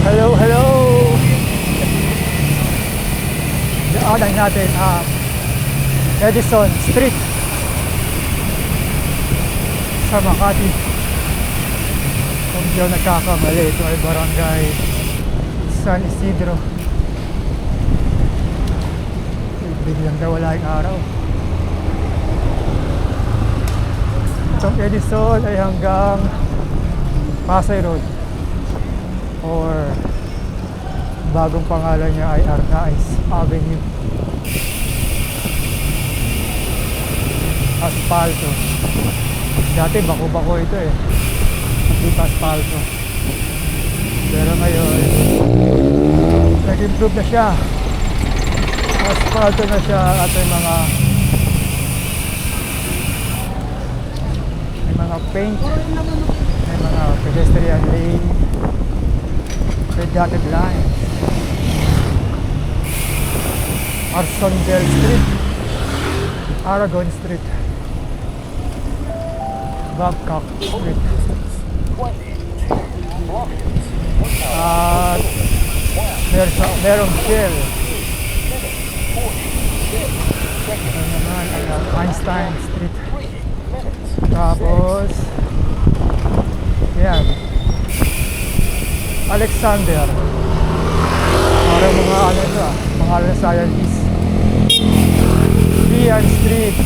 Hello, hello! Daanan natin ang Edison Street sa Makati. Kung di ako nagkakamali, ito ay Barangay San Isidro. Biglang nawala yung araw. Itong Edison ay hanggang Pasay Road, or bagong pangalan niya ay Arnaiz Avenue. Aspalto. Dati bako-bako ito eh, hindi pa aspalto. Pero ngayon nag-improve na siya, aspalto na siya. At may mga paint, may mga pedestrian lane, red dotted lines. Arsondel Street, Aragon Street, Babcock Street, at merong Shell. Ano naman ay Einstein Street. Tapos yan, Alexander, para mga ano ito mga scientist. Ian Street,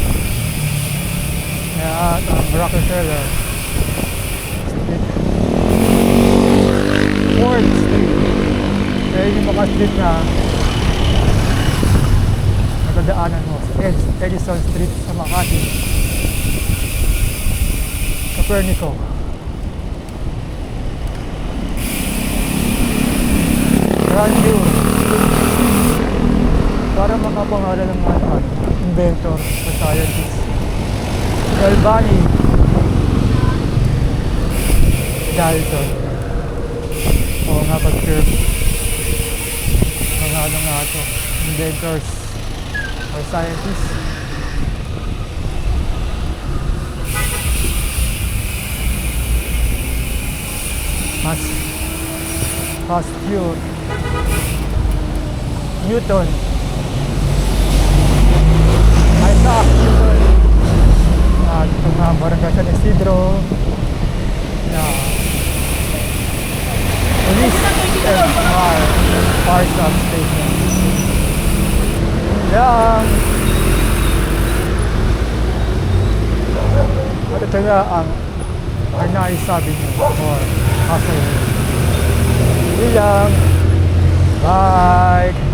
at Rockefeller Street, Ford Street. Kaya yung mga street na natadaanan mo sa Edison Street sa Makati. Copernico, Grandview, para makapangalan ng mga inventor sa scientist. Galvani, Dalton. Oo nga, pag-curve mga ano nga ito, inventors or scientists. Pasteur, Newton, Isaac Newton. At ito nga Barangay San Isidro na Police and Fire Substation. Yan. At ito nga ang Arnaiz Avenue or Pasay. Yun lang. Bye!